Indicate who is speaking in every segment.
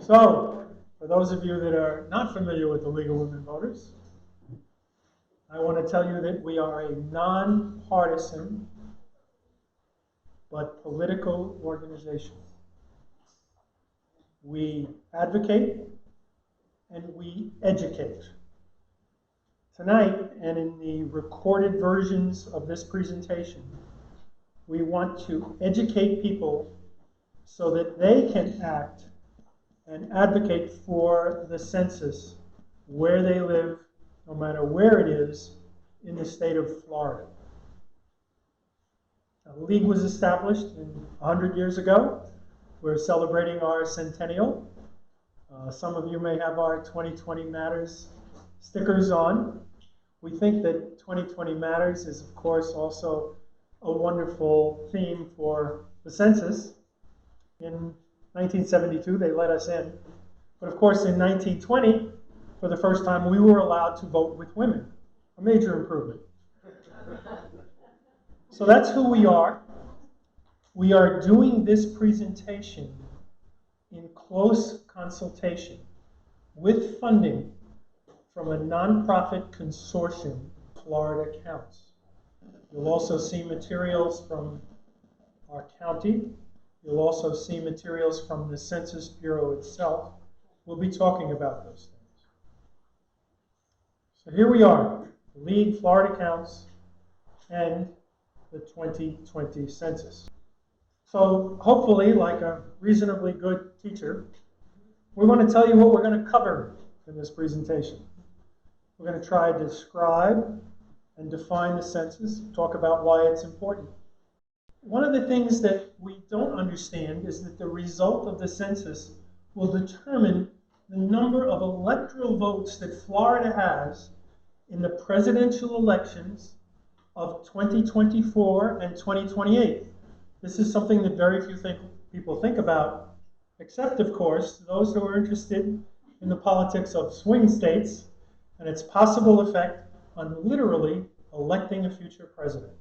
Speaker 1: So, for those of you that are not familiar with the League of Women Voters, I want to tell you that we are a nonpartisan but political organization. We advocate and we educate. Tonight, and in the recorded versions of this presentation, we want to educate people so that they can act and advocate for the census where they live, no matter where it is, in the state of Florida. The League was established 100 years ago. We're celebrating our centennial. Some of you may have our 2020 Matters stickers on. We think that 2020 Matters is, of course, also a wonderful theme for the census. In 1972, they let us in. But of course, in 1920, for the first time, we were allowed to vote with women. A major improvement. So that's who we are. We are doing this presentation in close consultation with funding from a nonprofit consortium, Florida Counts. You'll also see materials from our county. You'll also see materials from the Census Bureau itself. We'll be talking about those things. So here we are, the League, Florida Counts, and the 2020 Census. So hopefully, like a reasonably good teacher, we want to tell you what we're going to cover in this presentation. We're going to try to describe and define the census, talk about why it's important. One of the things that we don't understand is that the result of the census will determine the number of electoral votes that Florida has in the presidential elections of 2024 and 2028. This is something that very few people think about, except, of course, those who are interested in the politics of swing states and its possible effect on literally electing a future president.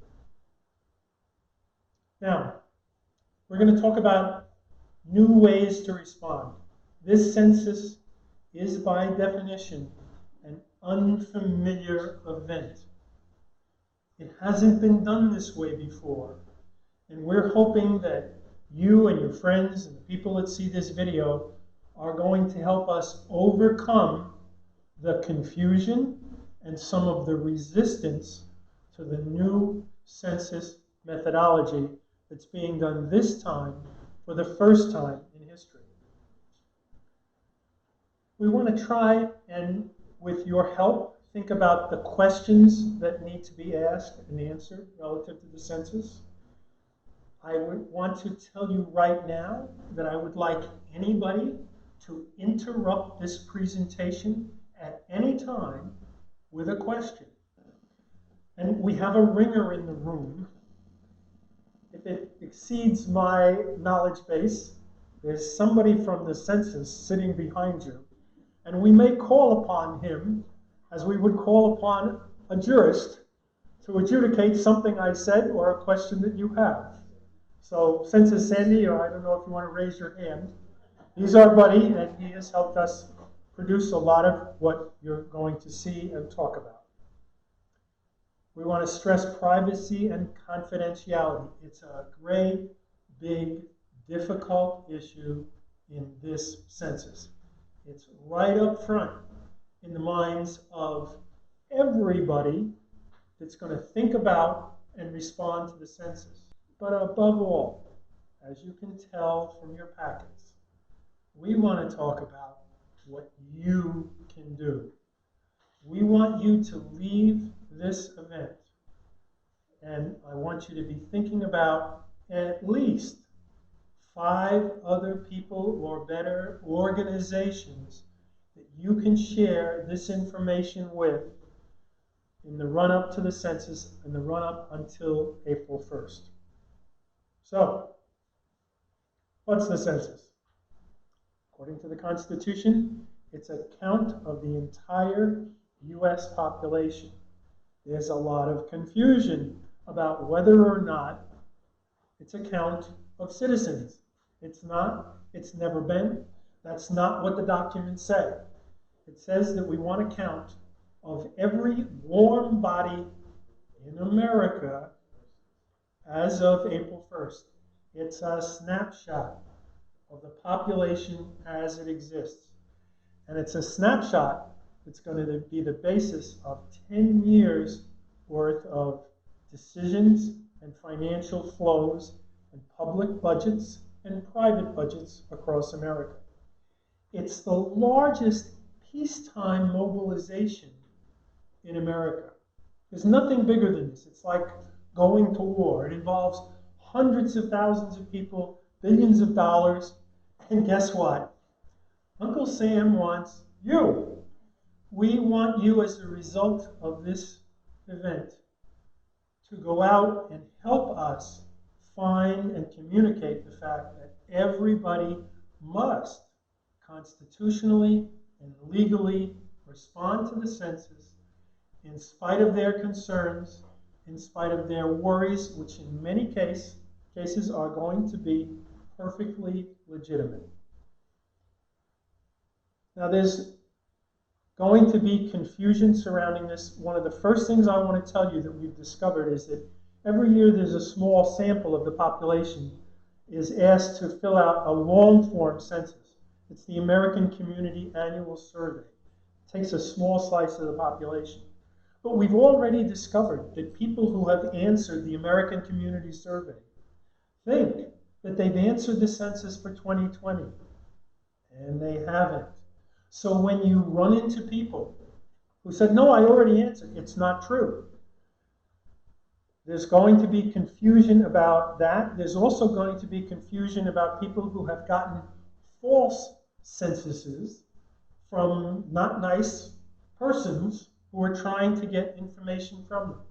Speaker 1: Now, we're going to talk about new ways to respond. This census is, by definition, an unfamiliar event. It hasn't been done this way before, and we're hoping that you and your friends and the people that see this video are going to help us overcome the confusion and some of the resistance to the new census methodology that's being done this time for the first time in history. We want to try and, with your help, think about the questions that need to be asked and answered relative to the census. I would want to tell you right now that I would like anybody to interrupt this presentation at any time with a question. And we have a ringer in the room. If it exceeds my knowledge base, there's somebody from the census sitting behind you. And we may call upon him, as we would call upon a jurist, to adjudicate something I said or a question that you have. So, Census Sandy, or I don't know if you want to raise your hand, he's our buddy, and he has helped us produce a lot of what you're going to see and talk about. We want to stress privacy and confidentiality. It's a great, big, difficult issue in this census. It's right up front in the minds of everybody that's going to think about and respond to the census. But above all, as you can tell from your packets, we want to talk about what you can do. We want you to leave this event, and I want you to be thinking about at least 5 other people or better organizations that you can share this information with in the run-up to the census and the run-up until April 1st. So, what's the census? According to the Constitution, it's a count of the entire US population. There's a lot of confusion about whether or not it's a count of citizens. It's not, it's never been. That's not what the documents say. It says that we want a count of every warm body in America as of April 1st. It's a snapshot of the population as it exists. And it's a snapshot that's going to be the basis of 10 years worth of decisions and financial flows and public budgets and private budgets across America. It's the largest peacetime mobilization in America. There's nothing bigger than this. It's like going to war. It involves hundreds of thousands of people, billions of dollars, and guess what? Uncle Sam wants you. We want you, as a result of this event, to go out and help us find and communicate the fact that everybody must constitutionally and legally respond to the census in spite of their concerns, in spite of their worries, which in many cases are going to be perfectly legitimate. Now, there's going to be confusion surrounding this. One of the first things I want to tell you that we've discovered is that every year there's a small sample of the population is asked to fill out a long-form census. It's the American Community Annual Survey. It takes a small slice of the population. But we've already discovered that people who have answered the American Community Survey think that they've answered the census for 2020, and they haven't. So when you run into people who said, no, I already answered, it's not true. There's going to be confusion about that. There's also going to be confusion about people who have gotten false censuses from not nice persons who are trying to get information from them.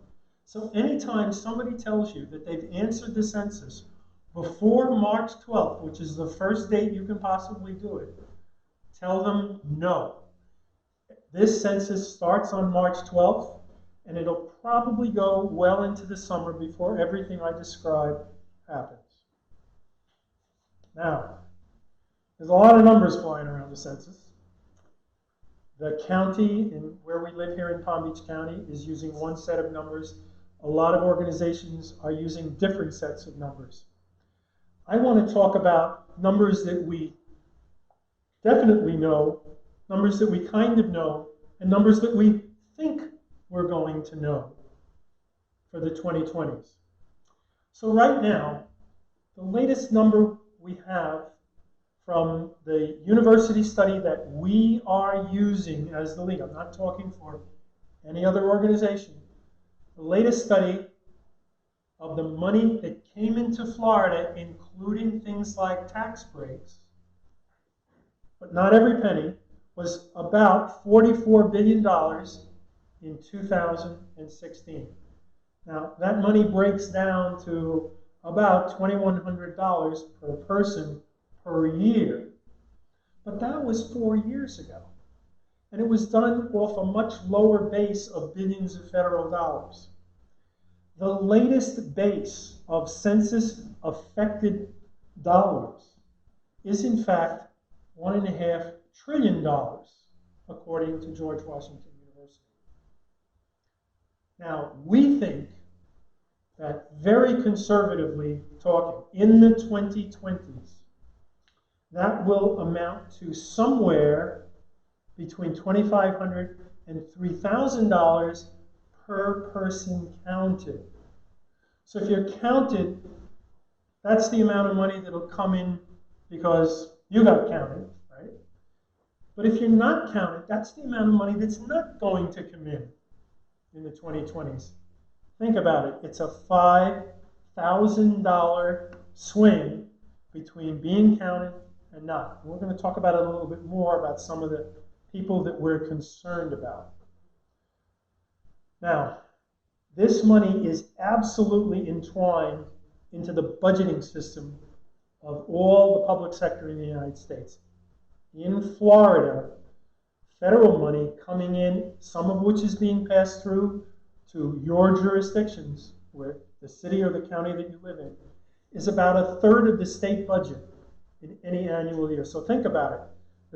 Speaker 1: So anytime somebody tells you that they've answered the census before March 12th, which is the first date you can possibly do it, tell them no. This census starts on March 12th, and it'll probably go well into the summer before everything I described happens. Now, there's a lot of numbers flying around the census. The county where we live here in Palm Beach County is using one set of numbers. A lot of organizations are using different sets of numbers. I want to talk about numbers that we definitely know, numbers that we kind of know, and numbers that we think we're going to know for the 2020s. So right now, the latest number we have from the university study that we are using as the league, I'm not talking for any other organization, the latest study of the money that came into Florida, including things like tax breaks, but not every penny, was about $44 billion in 2016. Now, that money breaks down to about $2,100 per person per year. But that was 4 years ago. And it was done off a much lower base of billions of federal dollars. The latest base of census-affected dollars is, in fact, $1.5 trillion, according to George Washington University. Now, we think that, very conservatively talking, in the 2020s, that will amount to somewhere between $2,500 and $3,000 per person counted. So if you're counted, that's the amount of money that'll come in because you got counted, right? But if you're not counted, that's the amount of money that's not going to come in the 2020s. Think about it. It's a $5,000 swing between being counted and not. And we're going to talk about it a little bit more about some of the people that we're concerned about. Now, this money is absolutely entwined into the budgeting system of all the public sector in the United States. In Florida, federal money coming in, some of which is being passed through to your jurisdictions, where the city or the county that you live in, is about 1/3 of the state budget in any annual year. So think about it.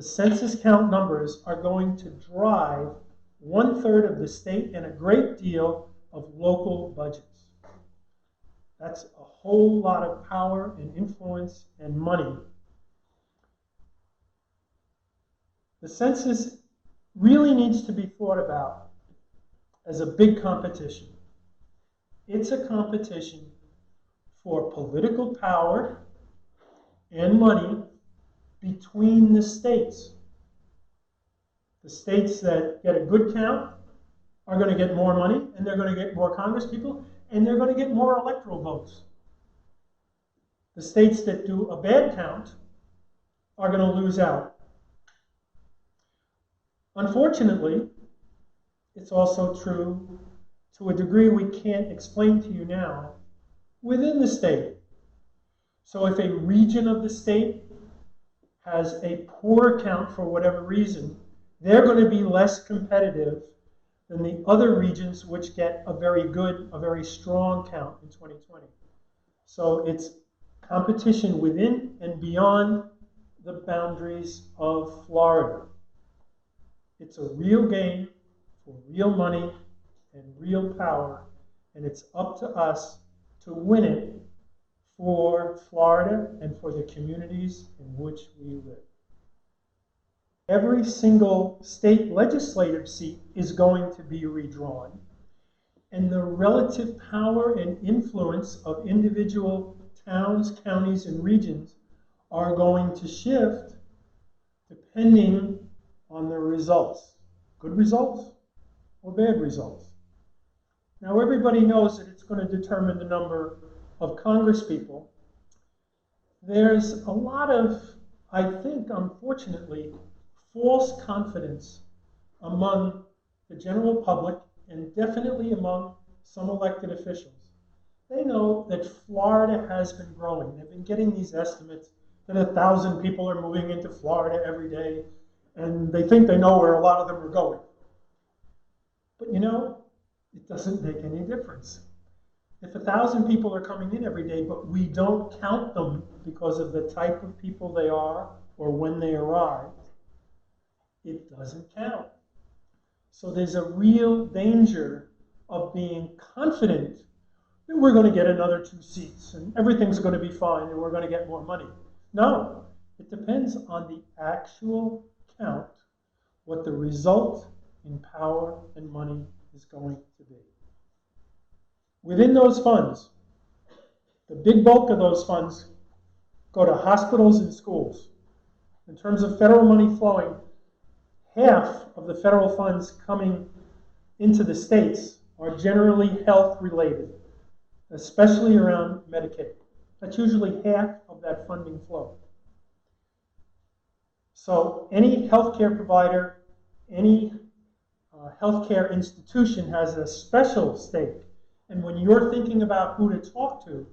Speaker 1: The census count numbers are going to drive 1/3 of the state and a great deal of local budgets. That's a whole lot of power and influence and money. The census really needs to be thought about as a big competition. It's a competition for political power and money between the states. The states that get a good count are going to get more money, and they're going to get more Congress people, and they're going to get more electoral votes. The states that do a bad count are going to lose out. Unfortunately, it's also true to a degree we can't explain to you now within the state. So if a region of the state has a poor count for whatever reason, they're going to be less competitive than the other regions which get a very good, a very strong count in 2020. So it's competition within and beyond the boundaries of Florida. It's a real game for real money and real power, and it's up to us to win it for Florida and for the communities in which we live. Every single state legislative seat is going to be redrawn, and the relative power and influence of individual towns, counties, and regions are going to shift depending on the results. Good results or bad results. Now everybody knows that it's going to determine the number of Congress people. There's a lot of, I think, unfortunately, false confidence among the general public and definitely among some elected officials. They know that Florida has been growing. They've been getting these estimates that 1,000 people are moving into Florida every day, and they think they know where a lot of them are going. But you know, it doesn't make any difference. If 1,000 people are coming in every day, but we don't count them because of the type of people they are or when they arrive, it doesn't count. So there's a real danger of being confident that we're going to get another 2 seats and everything's going to be fine and we're going to get more money. No, it depends on the actual count, what the result in power and money is going to be. Within those funds, the big bulk of those funds go to hospitals and schools. In terms of federal money flowing, half of the federal funds coming into the states are generally health related, especially around Medicaid. That's usually half of that funding flow. So any healthcare provider, any healthcare institution has a special stake. And when you're thinking about who to talk to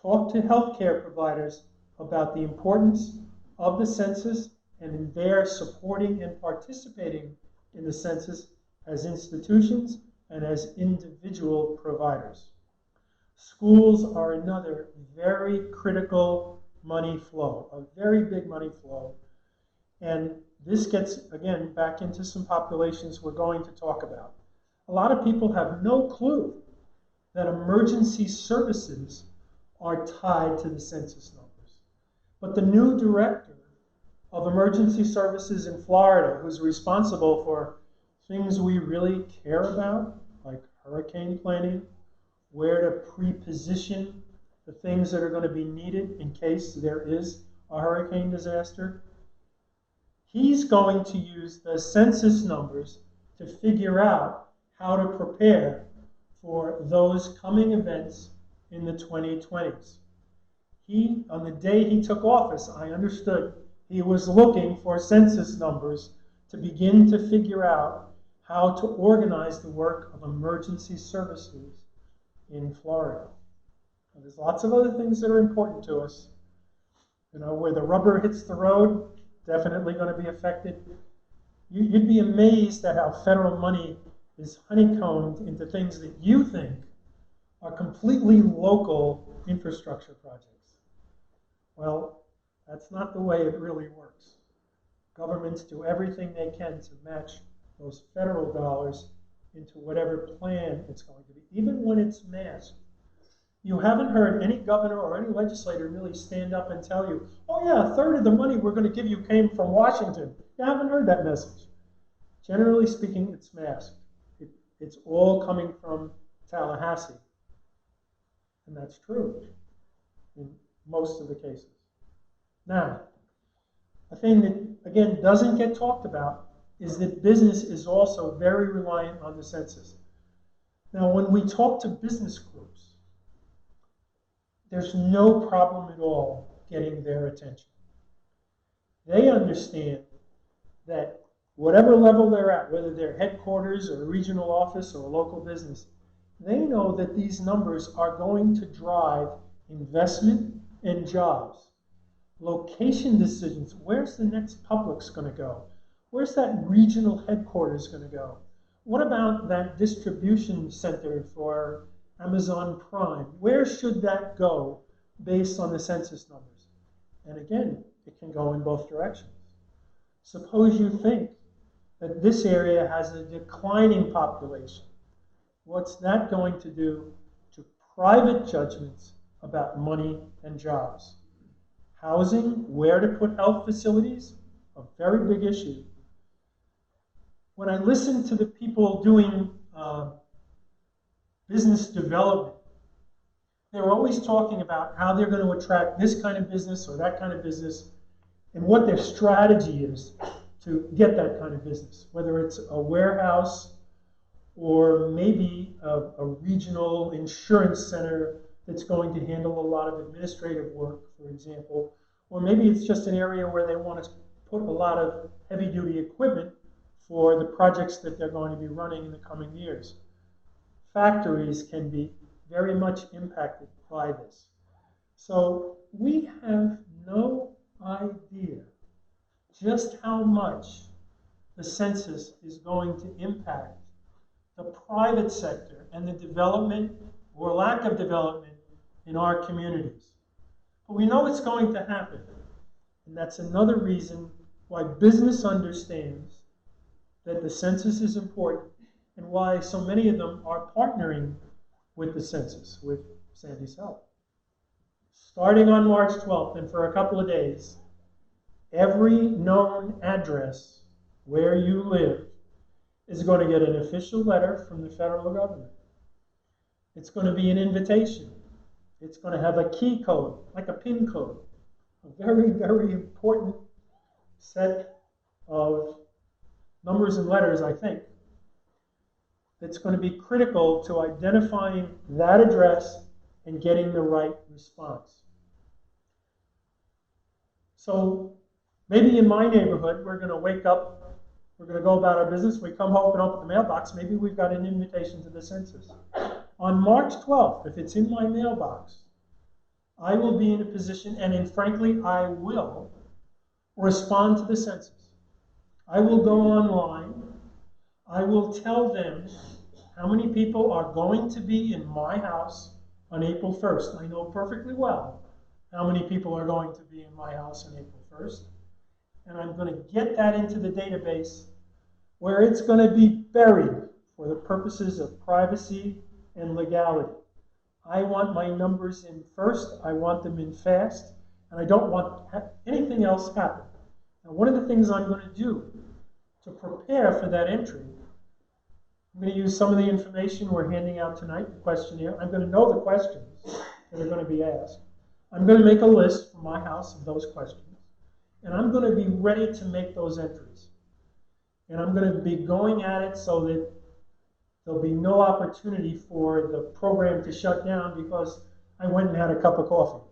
Speaker 1: healthcare providers about the importance of the census and in their supporting and participating in the census as institutions and as individual providers. Schools are another very critical money flow, a very big money flow. And this gets, again, back into some populations we're going to talk about. A lot of people have no clue that emergency services are tied to the census numbers. But the new director of emergency services in Florida, who's responsible for things we really care about, like hurricane planning, where to pre-position the things that are going to be needed in case there is a hurricane disaster, he's going to use the census numbers to figure out how to prepare for those coming events in the 2020s. On the day he took office, I understood he was looking for census numbers to begin to figure out how to organize the work of emergency services in Florida. And there's lots of other things that are important to us. You know, where the rubber hits the road, definitely going to be affected. You'd be amazed at how federal money is honeycombed into things that you think are completely local infrastructure projects. Well, that's not the way it really works. Governments do everything they can to match those federal dollars into whatever plan it's going to be, even when it's masked. You haven't heard any governor or any legislator really stand up and tell you, oh yeah, a third of the money we're going to give you came from Washington. You haven't heard that message. Generally speaking, it's masked. It's all coming from Tallahassee. And that's true in most of the cases. Now, a thing that, again, doesn't get talked about is that business is also very reliant on the census. Now, when we talk to business groups, there's no problem at all getting their attention. They understand that whatever level they're at, whether they're headquarters or a regional office or a local business, they know that these numbers are going to drive investment and jobs. Location decisions, where's the next Publix going to go? Where's that regional headquarters going to go? What about that distribution center for Amazon Prime? Where should that go based on the census numbers? And again, it can go in both directions. Suppose you think that this area has a declining population. What's that going to do to private judgments about money and jobs? Housing, where to put health facilities, a very big issue. When I listen to the people doing business development, they're always talking about how they're going to attract this kind of business or that kind of business and what their strategy is to get that kind of business, whether it's a warehouse or maybe a regional insurance center that's going to handle a lot of administrative work, for example, or maybe it's just an area where they want to put a lot of heavy-duty equipment for the projects that they're going to be running in the coming years. Factories can be very much impacted by this. So we have no idea just how much the census is going to impact the private sector and the development or lack of development in our communities. But we know it's going to happen. And that's another reason why business understands that the census is important and why so many of them are partnering with the census, with Sandy's help. Starting on March 12th and for a couple of days, every known address where you live is going to get an official letter from the federal government. It's going to be an invitation. It's going to have a key code, like a PIN code, a very, very important set of numbers and letters, I think, that's going to be critical to identifying that address and getting the right response. So maybe in my neighborhood, we're going to wake up, we're going to go about our business, we come home and open the mailbox, maybe we've got an invitation to the census. On March 12th, if it's in my mailbox, I will be in a position, and frankly, I will respond to the census. I will go online. I will tell them how many people are going to be in my house on April 1st. I know perfectly well how many people are going to be in my house on April 1st. And I'm going to get that into the database where it's going to be buried for the purposes of privacy and legality. I want my numbers in first, I want them in fast, and I don't want anything else happen. Now, one of the things I'm going to do to prepare for that entry, I'm going to use some of the information we're handing out tonight, the questionnaire. I'm going to know the questions that are going to be asked. I'm going to make a list for my house of those questions, and I'm going to be ready to make those entries. And I'm going to be going at it so that there'll be no opportunity for the program to shut down because I went and had a cup of coffee.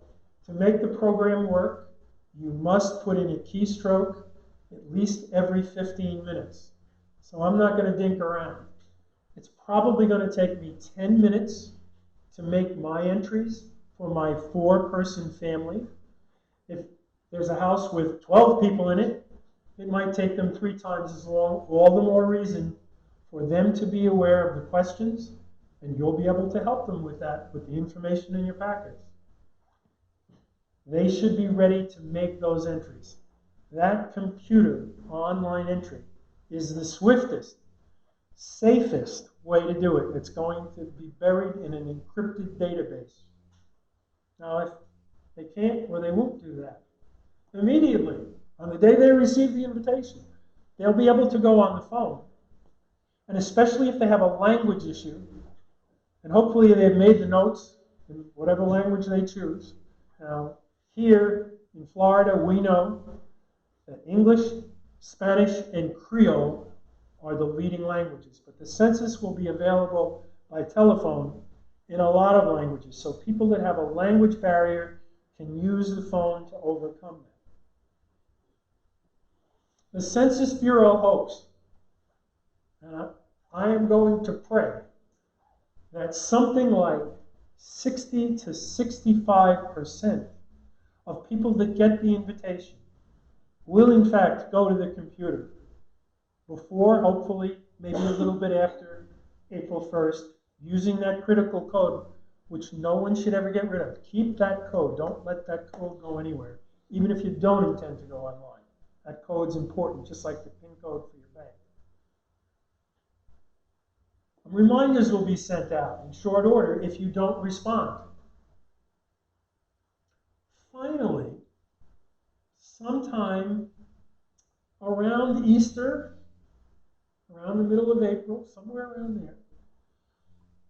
Speaker 1: To make the program work, you must put in a keystroke at least every 15 minutes. So I'm not going to dink around. It's probably going to take me 10 minutes to make my entries for my 4-person family. If there's a house with 12 people in it, it might take them 3 times as long. All the more reason for them to be aware of the questions, and you'll be able to help them with that, with the information in your packets. They should be ready to make those entries. that computer online entry is the swiftest, safest way to do it. It's going to be buried in an encrypted database. Now, if they can't or they won't do that, immediately, on the day they receive the invitation, they'll be able to go on the phone. And especially if they have a language issue, and hopefully they've made the notes in whatever language they choose. Now, here in Florida, we know that English, Spanish, and Creole are the leading languages. But the census will be available by telephone in a lot of languages. So people that have a language barrier can use the phone to overcome that. The Census Bureau hopes, and I am going to pray, that something like 60 to 65% of people that get the invitation will in fact go to the computer before, hopefully, maybe a little bit after April 1st, using that critical code, which no one should ever get rid of. Keep that code. Don't let that code go anywhere, even if you don't intend to go online. That code's important, just like the PIN code for your bank. Reminders will be sent out in short order if you don't respond. Finally, sometime around Easter, around the middle of April, somewhere around there,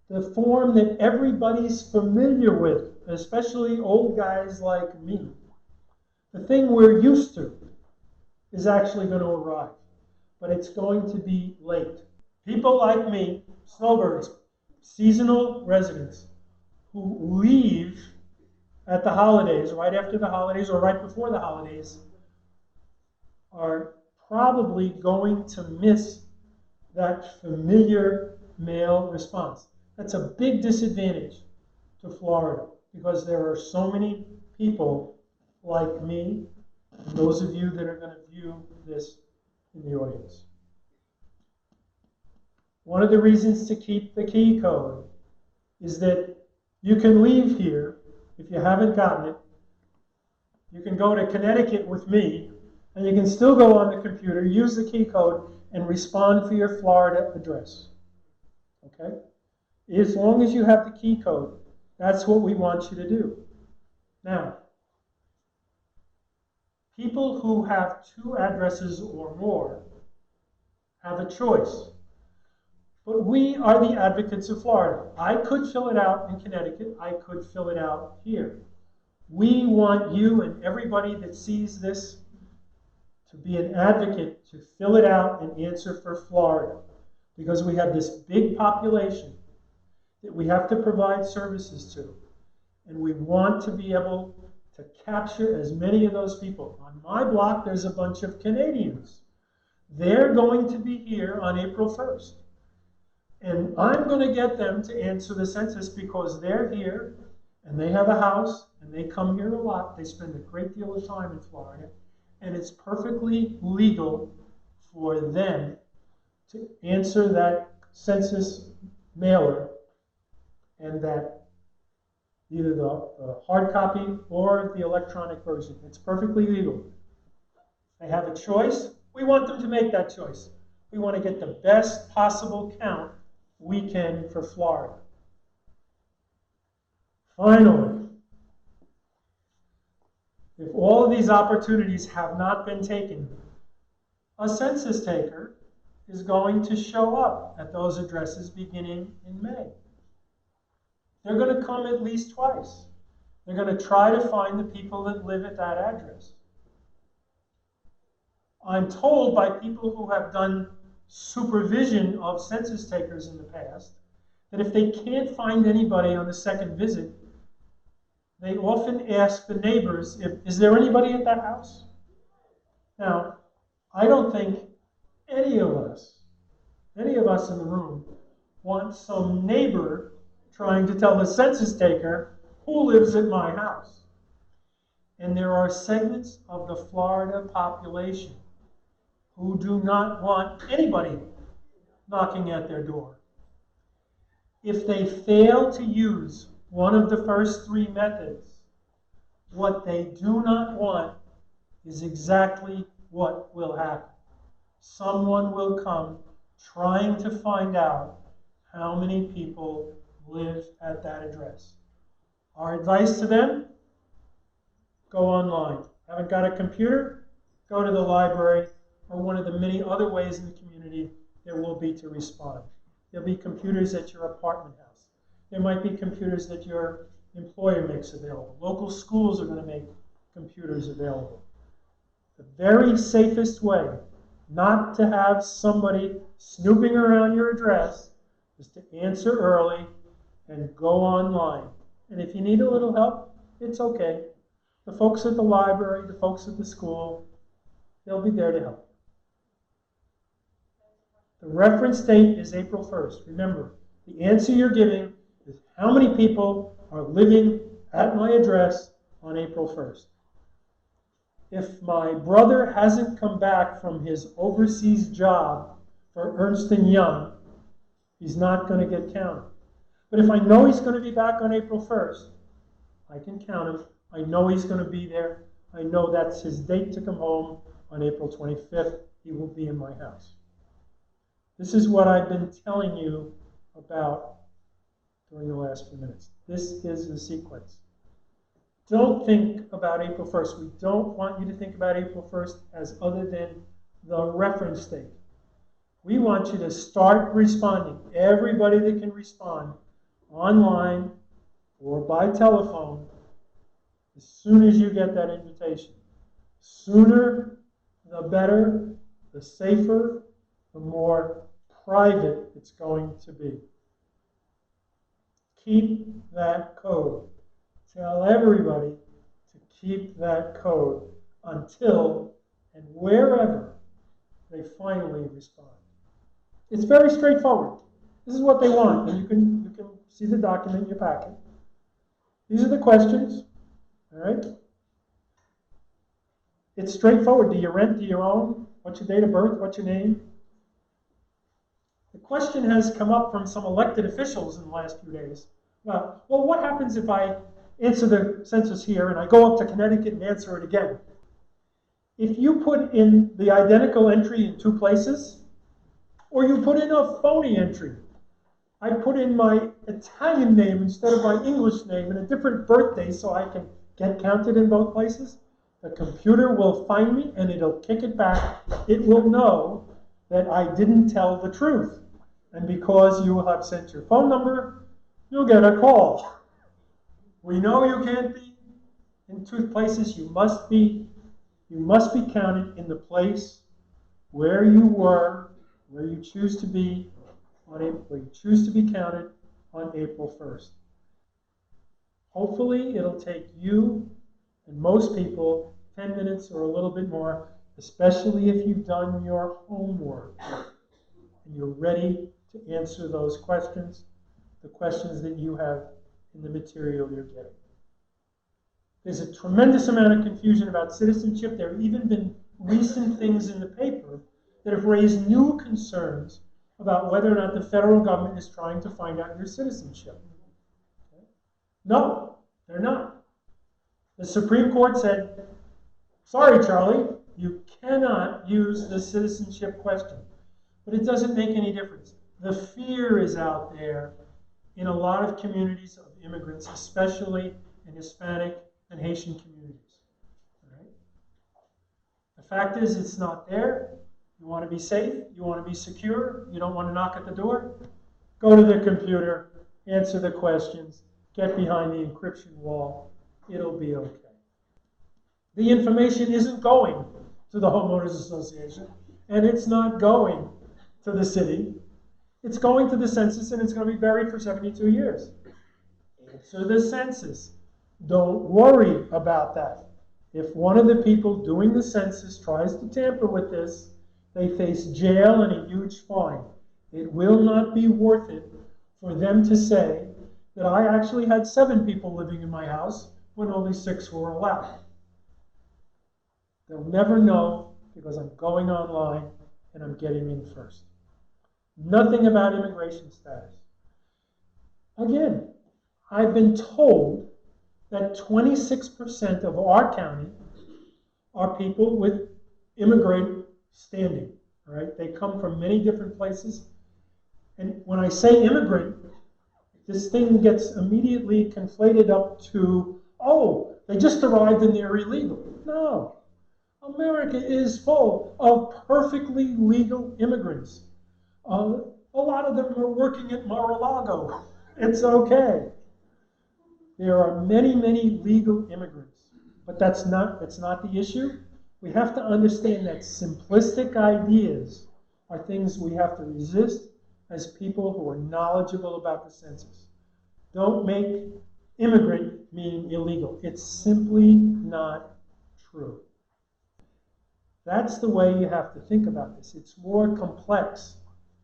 Speaker 1: the form that everybody's familiar with, especially old guys like me, the thing we're used to, is actually going to arrive. But it's going to be late. People like me, snowbirds, seasonal residents, who leave at the holidays, right after the holidays or right before the holidays, are probably going to miss that familiar mail response. That's a big disadvantage to Florida because there are so many people like me, and those of you that are going to view this in the audience. One of the reasons to keep the key code is that you can leave here if you haven't gotten it. You can go to Connecticut with me, and you can still go on the computer, use the key code, and respond for your Florida address. Okay? As long as you have the key code, that's what we want you to do. Now, people who have 2 addresses or more have a choice. But we are the advocates of Florida. I could fill it out in Connecticut. I could fill it out here. We want you and everybody that sees this to be an advocate to fill it out and answer for Florida, because we have this big population that we have to provide services to, and we want to be able to capture as many of those people. On my block, there's a bunch of Canadians. They're going to be here on April 1st. And I'm going to get them to answer the census because they're here, and they have a house, and they come here a lot. They spend a great deal of time in Florida. And it's perfectly legal for them to answer that census mailer, and that either the hard copy or the electronic version. It's perfectly legal. They have a choice. We want them to make that choice. We want to get the best possible count we can for Florida. Finally, if all of these opportunities have not been taken, a census taker is going to show up at those addresses beginning in May. They're going to come at least twice. They're going to try to find the people that live at that address. I'm told by people who have done supervision of census takers in the past that if they can't find anybody on the second visit, they often ask the neighbors, is there anybody at that house? Now, I don't think any of us in the room want some neighbor trying to tell the census taker who lives at my house. And there are segments of the Florida population who do not want anybody knocking at their door. If they fail to use one of the first 3 methods, what they do not want is exactly what will happen. Someone will come trying to find out how many people live at that address. Our advice to them, go online. Haven't got a computer? Go to the library or one of the many other ways in the community there will be to respond. There'll be computers at your apartment house. There might be computers that your employer makes available. Local schools are going to make computers available. The very safest way not to have somebody snooping around your address is to answer early and go online. And if you need a little help, it's okay. The folks at the library, the folks at the school, they'll be there to help. The reference date is April 1st. Remember, the answer you're giving is how many people are living at my address on April 1st. If my brother hasn't come back from his overseas job for Ernst & Young, he's not going to get counted. But if I know he's going to be back on April 1st, I can count him. I know he's going to be there. I know that's his date to come home on April 25th. He will be in my house. This is what I've been telling you about during the last few minutes. This is the sequence. Don't think about April 1st. We don't want you to think about April 1st as other than the reference date. We want you to start responding. Everybody that can respond online or by telephone as soon as you get that invitation. Sooner, the better, the safer, the more private it's going to be. Keep that code. Tell everybody to keep that code until and wherever they finally respond. It's very straightforward. This is what they want, and you can see the document in your packet. These are the questions, all right? It's straightforward. Do you rent? Do you own? What's your date of birth? What's your name? The question has come up from some elected officials in the last few days. Well, what happens if I answer the census here and I go up to Connecticut and answer it again? If you put in the identical entry in two places, or you put in a phony entry, I put in my Italian name instead of my English name and a different birthday so I can get counted in both places, the computer will find me and it'll kick it back. It will know that I didn't tell the truth. And because you have sent your phone number, you'll get a call. We know you can't be in two places. You must be counted in the place where you were, where you choose to be where you choose to be counted on April 1st. Hopefully, it'll take you and most people 10 minutes or a little bit more, especially if you've done your homework and you're ready to answer those questions, the questions that you have in the material you're getting. There's a tremendous amount of confusion about citizenship. There have even been recent things in the paper that have raised new concerns about whether or not the federal government is trying to find out your citizenship. Okay? No, they're not. The Supreme Court said, sorry, Charlie, you cannot use the citizenship question. But it doesn't make any difference. The fear is out there in a lot of communities of immigrants, especially in Hispanic and Haitian communities. All right? The fact is, it's not there. You want to be safe, you want to be secure, you don't want to knock at the door, go to the computer, answer the questions, get behind the encryption wall, it'll be okay. The information isn't going to the Homeowners Association, and it's not going to the city. It's going to the census, and it's going to be buried for 72 years. Answer the census. Don't worry about that. If one of the people doing the census tries to tamper with this, they face jail and a huge fine. It will not be worth it for them to say that I actually had 7 people living in my house when only 6 were allowed. They'll never know because I'm going online and I'm getting in first. Nothing about immigration status. Again, I've been told that 26% of our county are people with immigrant standing, all right? They come from many different places. And when I say immigrant, this thing gets immediately conflated up to, oh, they just arrived and they're illegal. No. America is full of perfectly legal immigrants. A lot of them are working at Mar-a-Lago. It's okay. There are many, many legal immigrants, but that's not the issue. We have to understand that simplistic ideas are things we have to resist as people who are knowledgeable about the census. Don't make immigrant mean illegal. It's simply not true. That's the way you have to think about this. It's more complex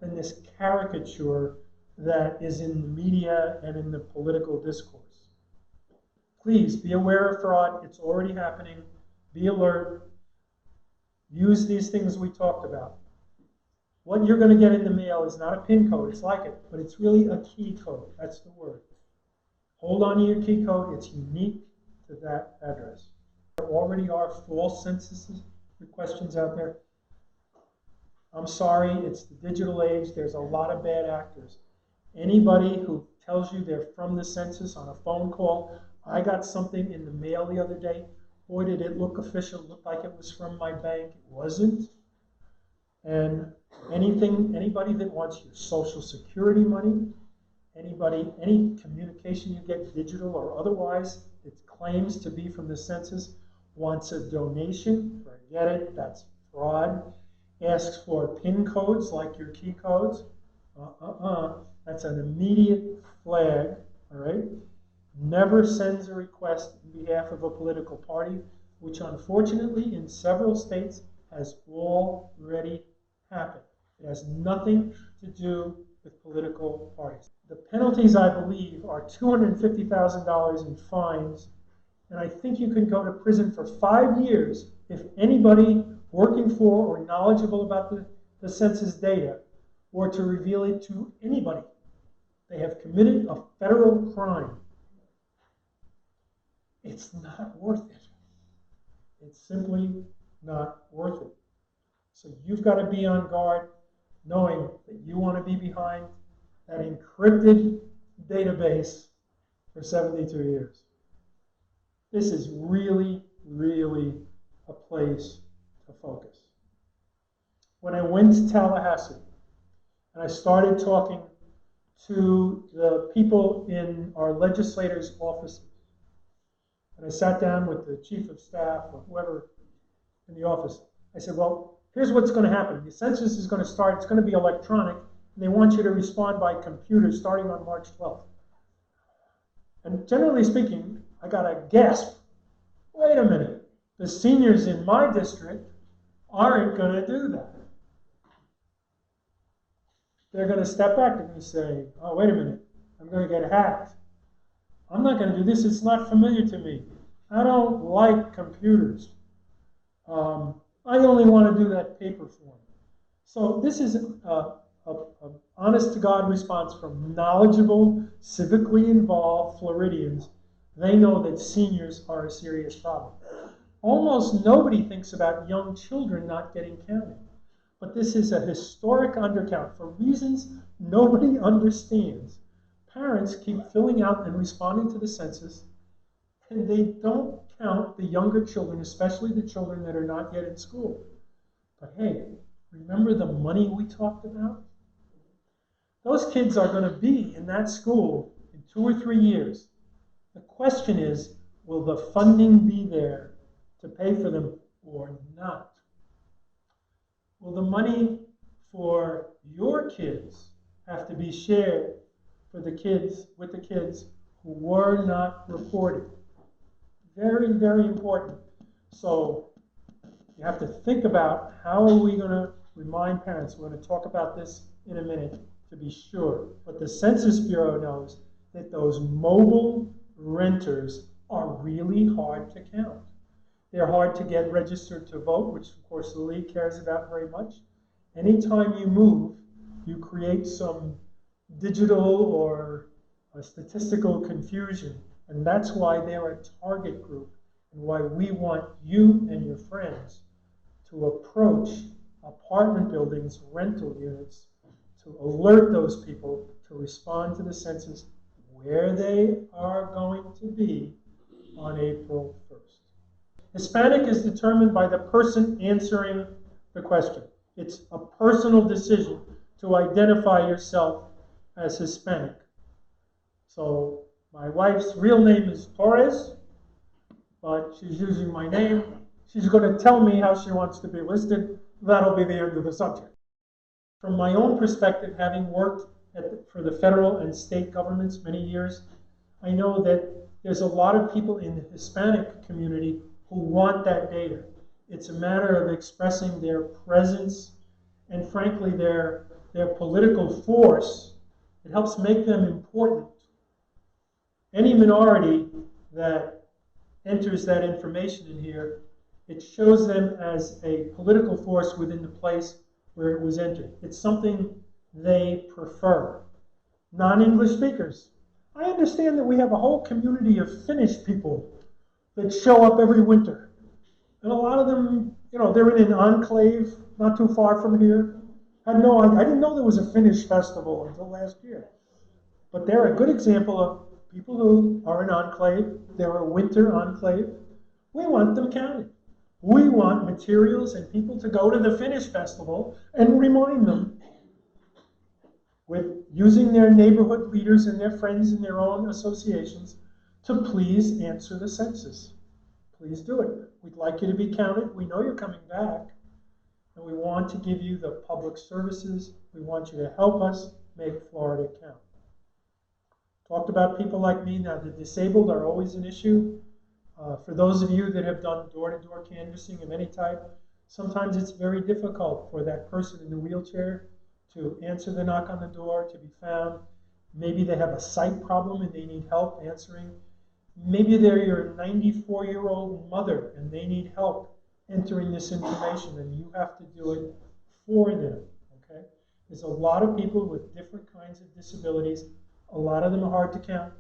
Speaker 1: than this caricature that is in the media and in the political discourse. Please be aware of fraud. It's already happening. Be alert. Use these things we talked about. What you're going to get in the mail is not a PIN code. It's like it, but it's really a key code. That's the word. Hold on to your key code. It's unique to that address. There already are false census questions out there. I'm sorry, it's the digital age. There's a lot of bad actors. Anybody who tells you they're from the census on a phone call, I got something in the mail the other day. Boy, did it look official. It looked like it was from my bank. It wasn't. And anybody that wants your Social Security money, any communication you get, digital or otherwise, it claims to be from the census, wants a donation, forget it, that's fraud. Asks for PIN codes like your key codes, that's an immediate flag, all right? Never sends a request on behalf of a political party, which unfortunately in several states has already happened. It has nothing to do with political parties. The penalties, I believe, are $250,000 in fines, and I think you can go to prison for 5 years if anybody working for or knowledgeable about the census data or to reveal it to anybody. They have committed a federal crime. It's not worth it. It's simply not worth it. So you've got to be on guard, knowing that you want to be behind that encrypted database for 72 years. This is really, really a place to focus. When I went to Tallahassee and I started talking to the people in our legislators' offices, and I sat down with the chief of staff or whoever in the office, I said, well, here's what's going to happen. The census is going to start, it's going to be electronic, and they want you to respond by computer starting on March 12th. And generally speaking, I got a gasp. Wait a minute, the seniors in my district aren't going to do that. They're going to step back, they're going to say, oh, wait a minute, I'm going to get hacked. I'm not going to do this, it's not familiar to me. I don't like computers. I only want to do that paper form. So this is an honest-to-God response from knowledgeable, civically involved Floridians. They know that seniors are a serious problem. Almost nobody thinks about young children not getting counted. But this is a historic undercount for reasons nobody understands. Parents keep filling out and responding to the census, and they don't count the younger children, especially the children that are not yet in school. But hey, remember the money we talked about? Those kids are going to be in that school in 2 or 3 years. The question is, will the funding be there to pay for them or not? Will the money for your kids have to be shared for the kids, with the kids who were not reported? Very, very important. So you have to think about how are we going to remind parents. We're going to talk about this in a minute to be sure. But the Census Bureau knows that those mobile renters are really hard to count. They're hard to get registered to vote, which of course the league cares about very much. Anytime you move, you create some digital or statistical confusion. And that's why they're a target group. and why we want you and your friends to approach apartment buildings, rental units, to alert those people to respond to the census where they are going to be on April 1st. Hispanic is determined by the person answering the question. It's a personal decision to identify yourself as Hispanic. So my wife's real name is Torres, but she's using my name. She's going to tell me how she wants to be listed. That'll be the end of the subject. From my own perspective, having worked for the federal and state governments many years, I know that there's a lot of people in the Hispanic community who want that data. It's a matter of expressing their presence and, frankly, their political force. It helps make them important. Any minority that enters that information in here, it shows them as a political force within the place where it was entered. It's something they prefer. Non-English speakers. I understand that we have a whole community of Finnish people that show up every winter. And a lot of them, they're in an enclave not too far from here. I didn't know there was a Finnish festival until last year. But they're a good example of people who are an enclave. They're a winter enclave. We want them counted. We want materials and people to go to the Finnish festival and remind them with using their neighborhood leaders and their friends in their own associations to please answer the census. Please do it. We'd like you to be counted. We know you're coming back. And we want to give you the public services. We want you to help us make Florida count. Talked about people like me. Now, the disabled are always an issue. For those of you that have done door-to-door canvassing of any type, sometimes it's very difficult for that person in the wheelchair to answer the knock on the door, to be found. Maybe they have a sight problem and they need help answering. Maybe they're your 94-year-old mother and they need help entering this information, and you have to do it for them. Okay? There's a lot of people with different kinds of disabilities. A lot of them are hard to count.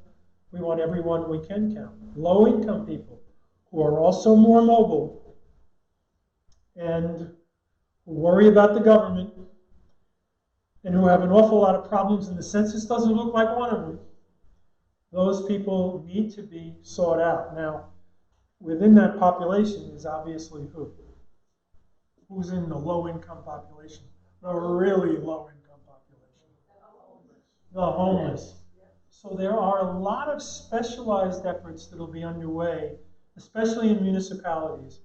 Speaker 1: We want everyone we can count. Low-income people who are also more mobile and who worry about the government and who have an awful lot of problems, and the census doesn't look like one of them. Those people need to be sought out. Now, within that population is obviously who? Who's in the low-income population? The really low-income population. The homeless. So there are a lot of specialized efforts that will be underway, especially in municipalities,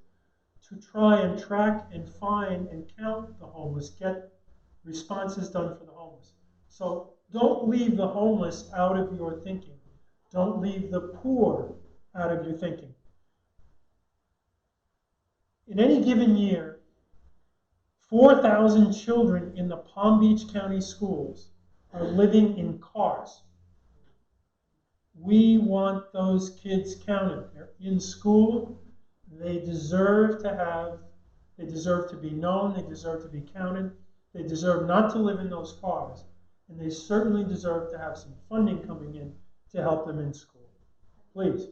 Speaker 1: to try and track and find and count the homeless, get responses done for the homeless. So don't leave the homeless out of your thinking. Don't leave the poor out of your thinking. In any given year, 4,000 children in the Palm Beach County schools are living in cars. We want those kids counted. They're in school. They deserve to be known. They deserve to be counted. They deserve not to live in those cars. And they certainly deserve to have some funding coming in to help them in school. Please.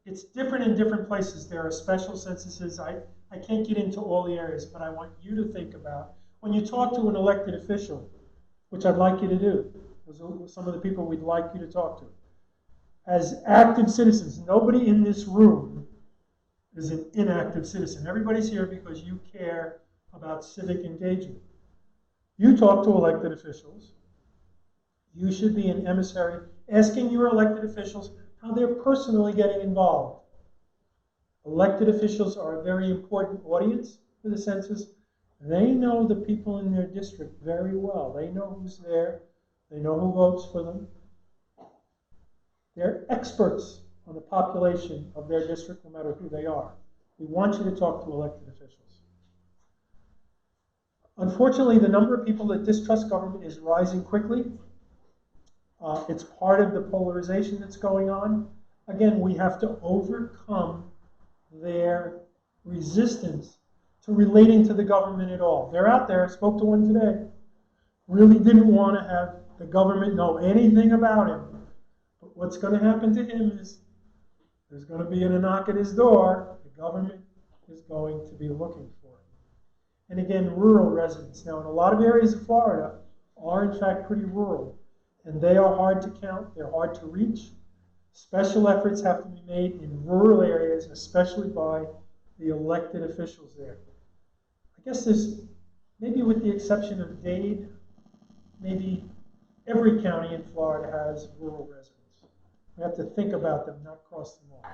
Speaker 1: It's different in different places. There are special censuses. I can't get into all the areas, but I want you to think about when you talk to an elected official, which I'd like you to do. Those are some of the people we'd like you to talk to. As active citizens, nobody in this room is an inactive citizen. Everybody's here because you care about civic engagement. You talk to elected officials. You should be an emissary asking your elected officials how they're personally getting involved. Elected officials are a very important audience for the census. They know the people in their district very well. They know who's there. They know who votes for them. They're experts on the population of their district, no matter who they are. We want you to talk to elected officials. Unfortunately, the number of people that distrust government is rising quickly. It's part of the polarization that's going on. Again, we have to overcome their resistance to relating to the government at all. They're out there. I spoke to one today. Really didn't want to have the government know anything about him. But what's going to happen to him is There's going to be a knock at his door. The government is going to be looking for it. And again, rural residents. Now, in a lot of areas of Florida are in fact pretty rural, and they are hard to count. They're hard to reach. Special efforts have to be made in rural areas, especially by the elected officials there. I guess there's, maybe with the exception of Dade, maybe every county in Florida has rural residents. We have to think about them, not cross them off.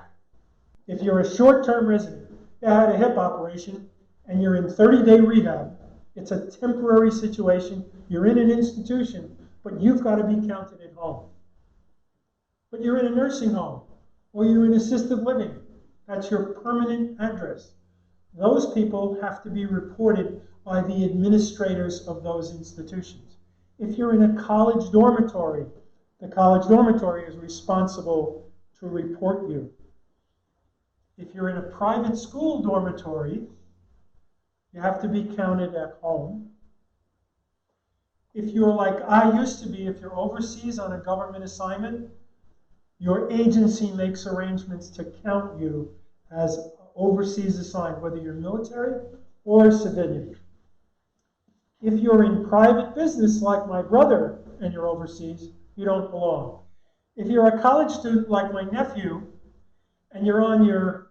Speaker 1: If you're a short-term resident, you had a hip operation, and you're in 30-day rehab, it's a temporary situation. You're in an institution, but you've got to be counted at home. But you're in a nursing home, or you're in assisted living. That's your permanent address. Those people have to be reported by the administrators of those institutions. If you're in a college dormitory, the college dormitory is responsible to report you. If you're in a private school dormitory, you have to be counted at home. If you're like I used to be, if you're overseas on a government assignment, your agency makes arrangements to count you as overseas assigned, whether you're military or civilian. If you're in private business like my brother and you're overseas, you don't belong. If you're a college student like my nephew and you're on your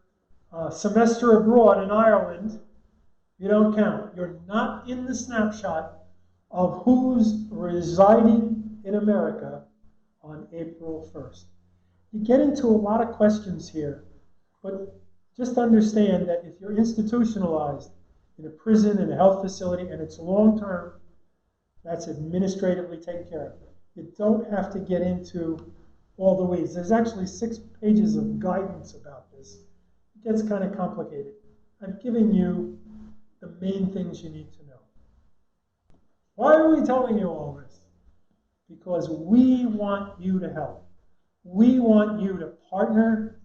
Speaker 1: semester abroad in Ireland, you don't count. You're not in the snapshot of who's residing in America on April 1st. You get into a lot of questions here, but just understand that if you're institutionalized in a prison, in a health facility, and it's long-term, that's administratively taken care of. You don't have to get into all the weeds. There's actually 6 pages of guidance about this. It gets kind of complicated. I've given you the main things you need to know. Why are we telling you all this? Because we want you to help. We want you to partner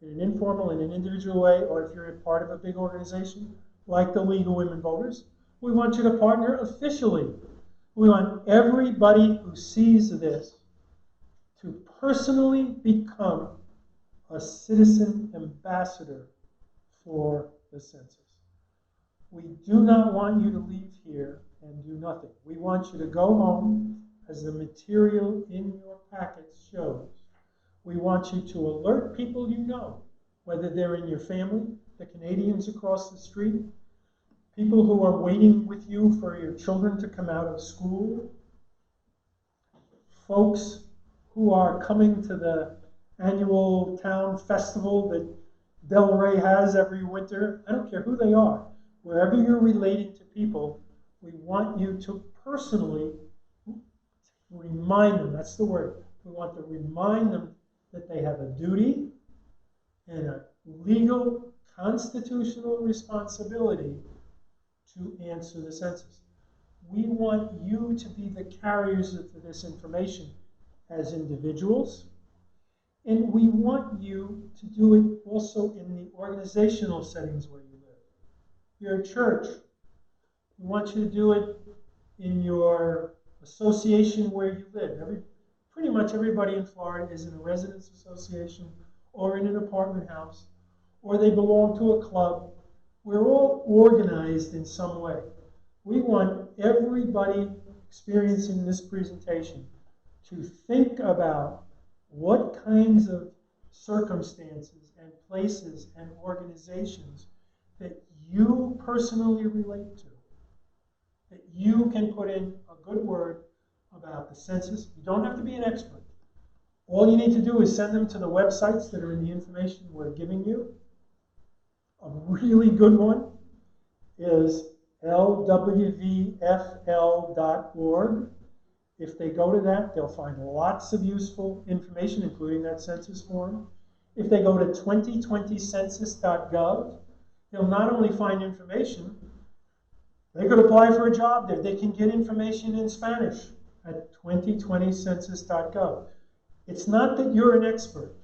Speaker 1: in an informal and an individual way, or if you're a part of a big organization like the League of Women Voters, we want you to partner officially. We want everybody who sees this to personally become a citizen ambassador for the census. We do not want you to leave here and do nothing. We want you to go home, as the material in your packets shows. We want you to alert people you know, whether they're in your family, the Canadians across the street, people who are waiting with you for your children to come out of school, folks who are coming to the annual town festival that Delray has every winter. I don't care who they are. Wherever you're relating to people, we want you to personally remind them, that's the word, we want to remind them that they have a duty and a legal, constitutional responsibility to answer the census. We want you to be the carriers of this information as individuals, and we want you to do it also in the organizational settings where you live. You're a church. We want you to do it in your association where you live. Pretty much everybody in Florida is in a residence association or in an apartment house, or they belong to a club. We're all organized in some way. We want everybody experiencing this presentation to think about what kinds of circumstances and places and organizations that you personally relate to, that you can put in a good word about the census. You don't have to be an expert. All you need to do is send them to the websites that are in the information we're giving you. A really good one is lwvfl.org. If they go to that, they'll find lots of useful information, including that census form. If they go to 2020census.gov, they'll not only find information, they could apply for a job there. They can get information in Spanish at 2020census.gov. It's not that you're an expert.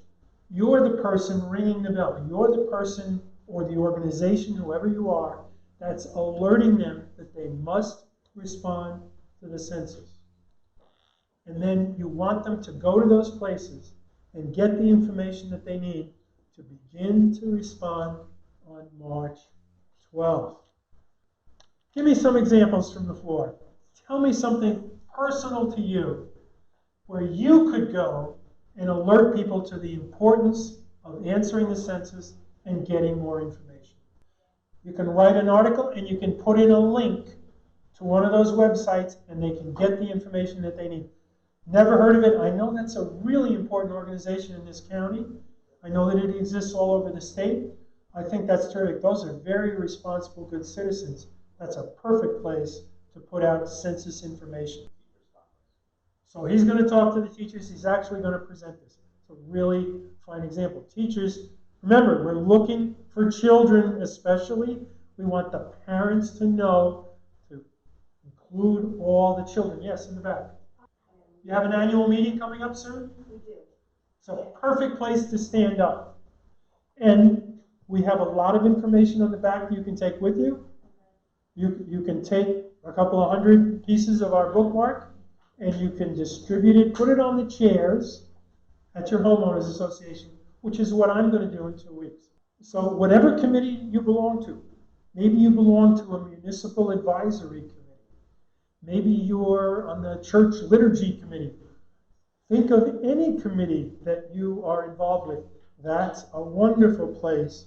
Speaker 1: You're the person ringing the bell. You're the person or the organization, whoever you are, that's alerting them that they must respond to the census. And then you want them to go to those places and get the information that they need to begin to respond on March 12th. Give me some examples from the floor. Tell me something personal to you where you could go and alert people to the importance of answering the census and getting more information. You can write an article and you can put in a link to one of those websites and they can get the information that they need. Never heard of it. I know that's a really important organization in this county. I know that it exists all over the state. I think that's terrific. Those are very responsible, good citizens. That's a perfect place to put out census information. So he's going to talk to the teachers. He's actually going to present this. It's a really fine example. Teachers, remember, we're looking for children especially. We want the parents to know to include all the children. Yes, in the back. You have an annual meeting coming up soon?
Speaker 2: We do.
Speaker 1: It's a perfect place to stand up. And we have a lot of information on the back you can take with you. You can take a couple of hundred pieces of our bookmark and you can distribute it, put it on the chairs at your homeowners association, which is what I'm going to do in 2 weeks. So whatever committee you belong to, maybe you belong to a municipal advisory committee. Maybe you're on the church liturgy committee. Think of any committee that you are involved with. That's a wonderful place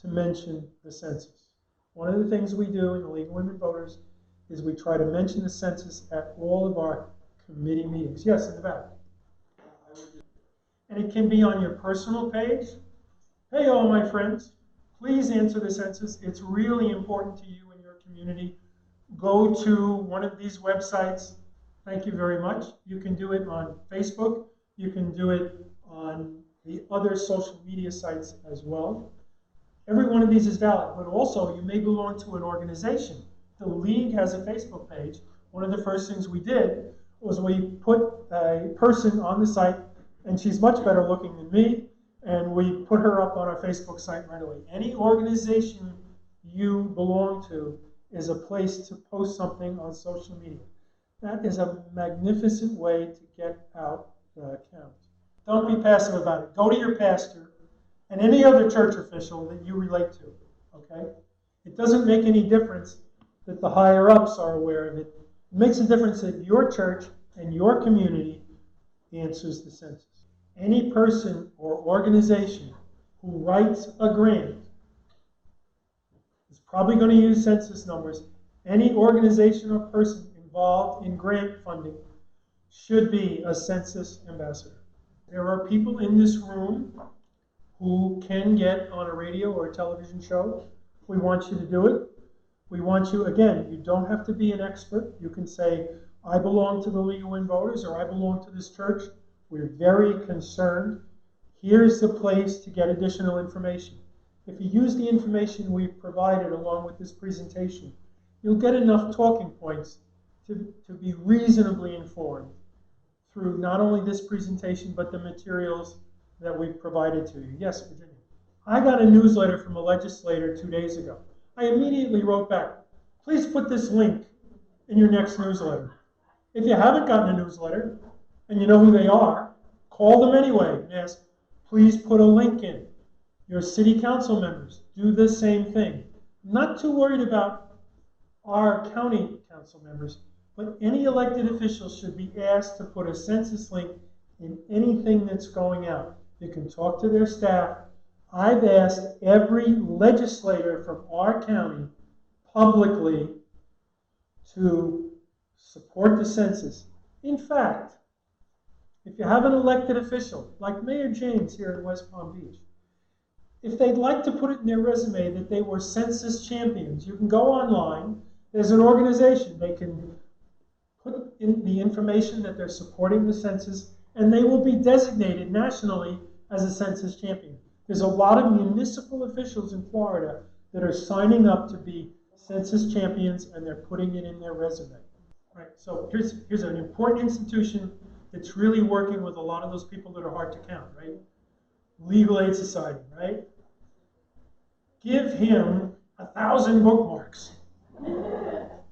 Speaker 1: to mention the census. One of the things we do in the League of Women Voters is we try to mention the census at all of our committee meetings. Yes, in the back. And it can be on your personal page. Hey, all my friends, please answer the census. It's really important to you and your community. Go to one of these websites. Thank you very much. You can do it on Facebook. You can do it on the other social media sites as well. Every one of these is valid, but also you may belong to an organization. The League has a Facebook page. One of the first things we did was we put a person on the site, and she's much better looking than me, and we put her up on our Facebook site right away. Any organization you belong to is a place to post something on social media. That is a magnificent way to get out the count. Don't be passive about it. Go to your pastor and any other church official that you relate to, okay? It doesn't make any difference that the higher-ups are aware of it. It makes a difference that your church and your community answers the census. Any person or organization who writes a grant is probably going to use census numbers. Any organization or person involved in grant funding should be a census ambassador. There are people in this room who can get on a radio or a television show. We want you to do it. We want you, again, you don't have to be an expert. You can say, I belong to the League of Women Voters, or I belong to this church. We're very concerned. Here's the place to get additional information. If you use the information we've provided along with this presentation, you'll get enough talking points to be reasonably informed through not only this presentation, but the materials that we've provided to you. Yes, Virginia. I got a newsletter from a legislator 2 days ago. I immediately wrote back, please put this link in your next newsletter. If you haven't gotten a newsletter and you know who they are, call them anyway and ask, please put a link in. Your city council members do the same thing. I'm not too worried about our county council members, but any elected official should be asked to put a census link in anything that's going out. You can talk to their staff. I've asked every legislator from our county publicly to support the census. In fact, if you have an elected official, like Mayor James here in West Palm Beach, if they'd like to put it in their resume that they were census champions, you can go online. There's an organization. They can put in the information that they're supporting the census, and they will be designated nationally as a census champion. There's a lot of municipal officials in Florida that are signing up to be census champions, and they're putting it in their resume. Right. So here's an important institution that's really working with a lot of those people that are hard to count, right? Legal Aid Society, right? Give him 1,000 bookmarks,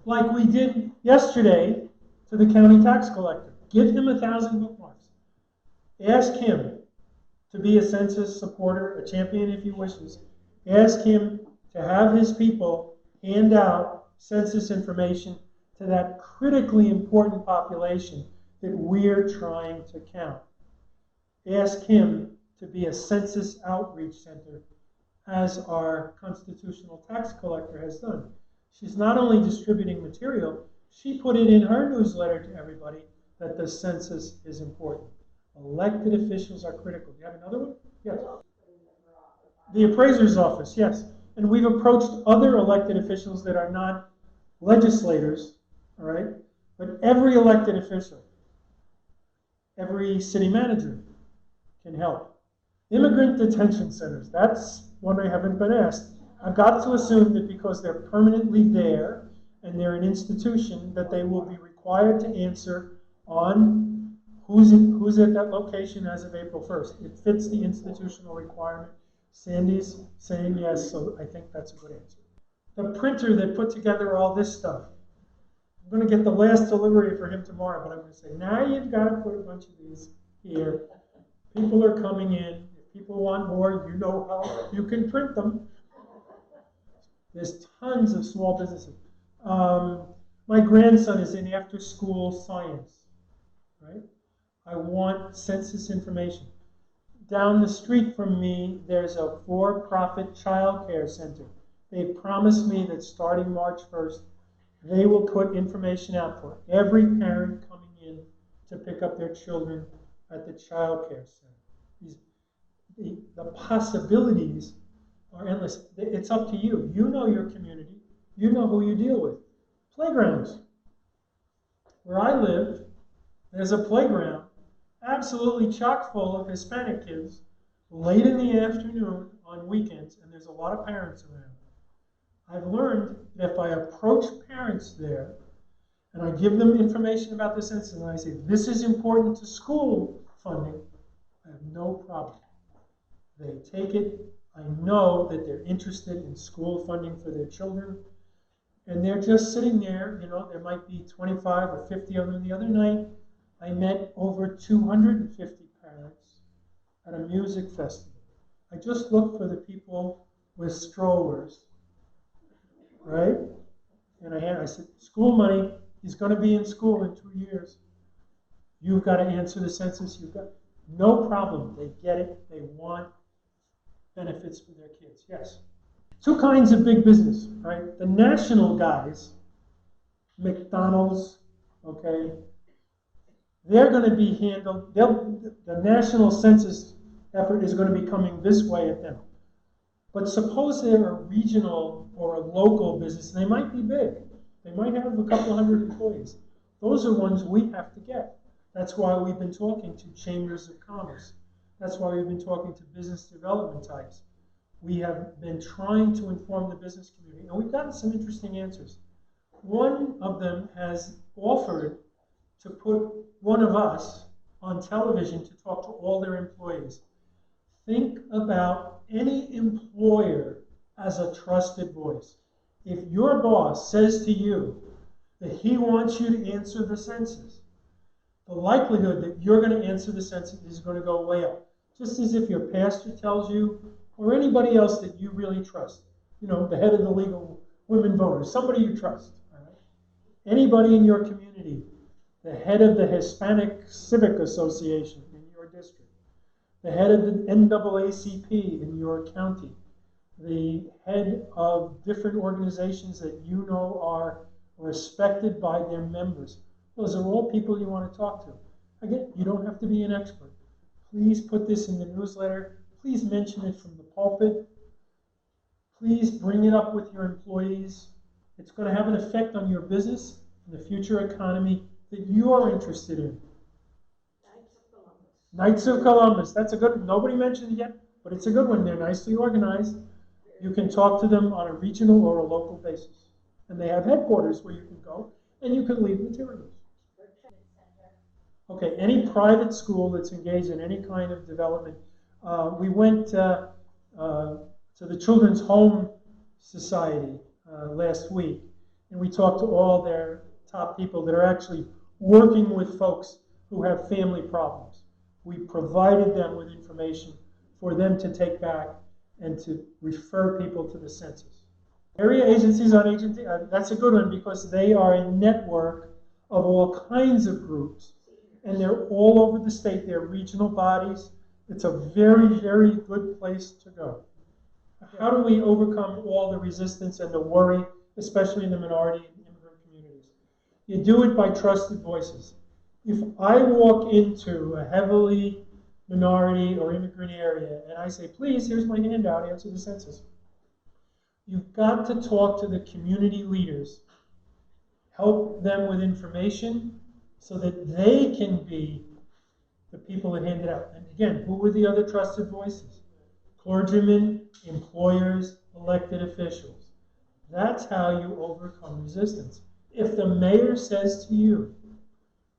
Speaker 1: like we did yesterday to the county tax collector. Give him 1,000 bookmarks. Ask him to be a census supporter, a champion if he wishes, ask him to have his people hand out census information to that critically important population that we're trying to count. Ask him to be a census outreach center, as our constitutional tax collector has done. She's not only distributing material, she put it in her newsletter to everybody that the census is important. Elected officials are critical. Do you have another one? Yes. The appraiser's office, yes. And we've approached other elected officials that are not legislators, all right? But every elected official, every city manager can help. Immigrant detention centers, that's one I haven't been asked. I've got to assume that because they're permanently there and they're an institution, that they will be required to answer on who's at that location as of April 1st. It fits the institutional requirement. Sandy's saying yes, so I think that's a good answer. The printer that put together all this stuff, I'm going to get the last delivery for him tomorrow, but I'm going to say, now you've got to put a bunch of these here. People are coming in. If people want more, you know how you can print them. There's tons of small businesses. My grandson is in after-school science, right? I want census information. Down the street from me, there's a for-profit child care center. They promised me that starting March 1st, they will put information out for every parent coming in to pick up their children at the child care center. The possibilities are endless. It's up to you. You know your community. You know who you deal with. Playgrounds. Where I live, there's a playground absolutely chock full of Hispanic kids late in the afternoon on weekends, and there's a lot of parents around. I've learned that if I approach parents there and I give them information about the census and I say, this is important to school funding, I have no problem. They take it. I know that they're interested in school funding for their children. And they're just sitting there, you know, there might be 25 or 50 of them. The other night, I met over 250 parents at a music festival. I just looked for the people with strollers, right? And I said, school money, he's going to be in school in 2 years. You've got to answer the census. You've got no problem. They get it. They want benefits for their kids. Yes. Two kinds of big business, right? The national guys, McDonald's, okay, they're going to be handled, the national census effort is going to be coming this way at them. But suppose they're a regional or a local business, and they might be big. They might have a couple hundred employees. Those are ones we have to get. That's why we've been talking to chambers of commerce. That's why we've been talking to business development types. We have been trying to inform the business community, and we've gotten some interesting answers. One of them has offered to put one of us on television to talk to all their employees. Think about any employer as a trusted voice. If your boss says to you that he wants you to answer the census, the likelihood that you're going to answer the census is going to go way up. Just as if your pastor tells you, or anybody else that you really trust, you know, the head of the League of Women Voters, somebody you trust, all right? Anybody in your community, the head of the Hispanic Civic Association in your district, the head of the NAACP in your county, the head of different organizations that you know are respected by their members. Those are all people you want to talk to. Again, you don't have to be an expert. Please put this in the newsletter. Please mention it from the pulpit. Please bring it up with your employees. It's going to have an effect on your business and the future economy that you are interested in. Knights of Columbus. That's a good one. Nobody mentioned it yet, but it's a good one. They're nicely organized. You can talk to them on a regional or a local basis. And they have headquarters where you can go and you can leave materials. Okay, any private school that's engaged in any kind of development. We went to the Children's Home Society last week, and we talked to all their top people that are actually working with folks who have family problems. We provided them with information for them to take back and to refer people to the census. Area agencies on agency, that's a good one because they are a network of all kinds of groups, and they're all over the state. They're regional bodies. It's a very, very good place to go. How do we overcome all the resistance and the worry, especially in the minority and immigrant communities? You do it by trusted voices. If I walk into a heavily minority or immigrant area and I say, please, here's my handout, answer the census, you've got to talk to the community leaders, help them with information so that they can be the people that hand it out. And again, who were the other trusted voices? Clergymen, employers, elected officials. That's how you overcome resistance. If the mayor says to you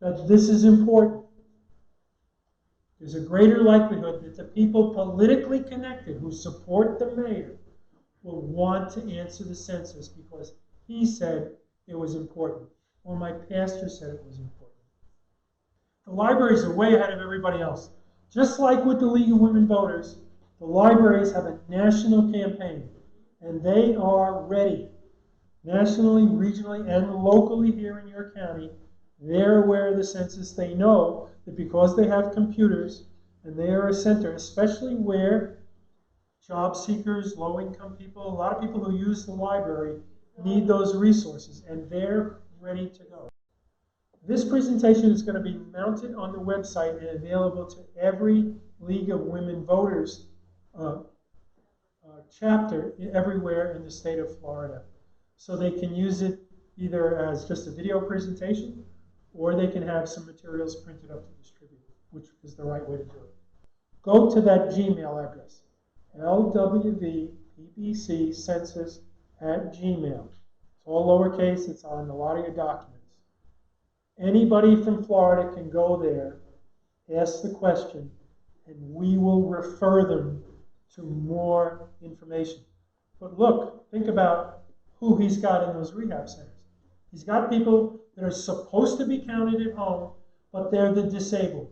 Speaker 1: that this is important, there's a greater likelihood that the people politically connected who support the mayor will want to answer the census because he said it was important, or my pastor said it was important. The libraries are way ahead of everybody else. Just like with the League of Women Voters, the libraries have a national campaign, and they are ready, nationally, regionally, and locally here in your county. They're aware of the census. They know that because they have computers and they are a center, especially where job seekers, low-income people, a lot of people who use the library need those resources, and they're ready to go. This presentation is going to be mounted on the website and available to every League of Women Voters chapter everywhere in the state of Florida. So they can use it either as just a video presentation, or they can have some materials printed up to distribute, which is the right way to do it. Go to that Gmail address, lwvpbccensus@gmail. It's all lowercase, it's on a lot of your documents. Anybody from Florida can go there, ask the question, and we will refer them to more information. But look, think about who he's got in those rehab centers. He's got people that are supposed to be counted at home, but they're the disabled.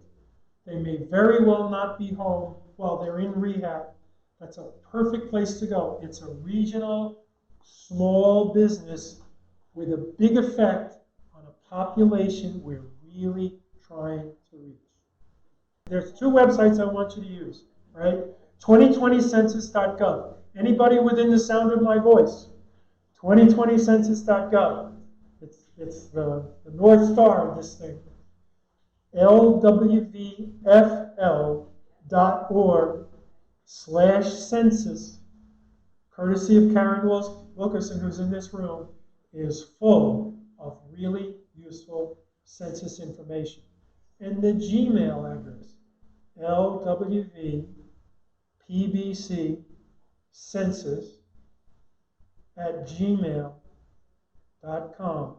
Speaker 1: They may very well not be home while they're in rehab. That's a perfect place to go. It's a regional, small business with a big effect on a population we're really trying to reach. There's two websites I want you to use, right? 2020census.gov. Anybody within the sound of my voice, 2020census.gov. It's the North Star of this thing. lwvfl.org/census, courtesy of Karen Wilkerson, who's in this room, is full of really useful census information. And the Gmail address, lwvpbccensus@gmail.com.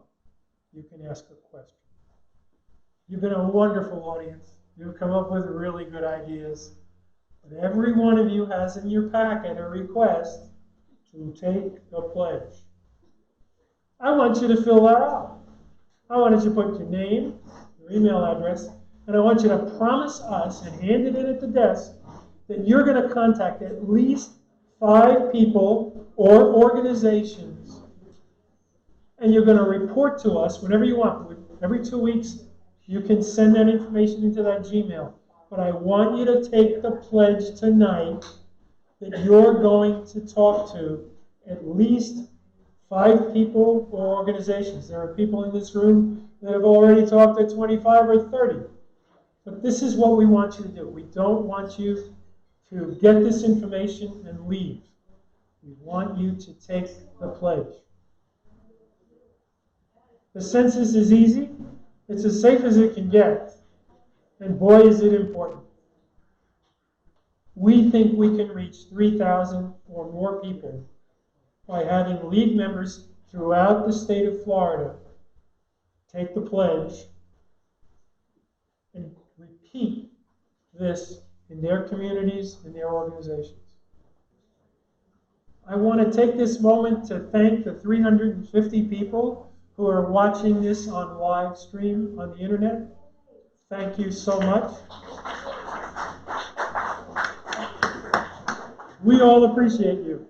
Speaker 1: You can ask a question. You've been a wonderful audience. You've come up with really good ideas. But every one of you has in your packet a request to take the pledge. I want you to fill that out. I want you to put your name, your email address, and I want you to promise us and hand it in at the desk that you're going to contact at least 5 people or organizations, and you're going to report to us whenever you want. Every 2 weeks, you can send that information into that Gmail. But I want you to take the pledge tonight that you're going to talk to at least 5 people or organizations. There are people in this room that have already talked to 25 or 30. But this is what we want you to do. We don't want you to get this information and leave. We want you to take the pledge. The census is easy. It's as safe as it can get. And boy, is it important. We think we can reach 3,000 or more people by having League members throughout the state of Florida take the pledge and repeat this in their communities and their organizations. I want to take this moment to thank the 350 people who are watching this on live stream on the internet. Thank you so much. We all appreciate you.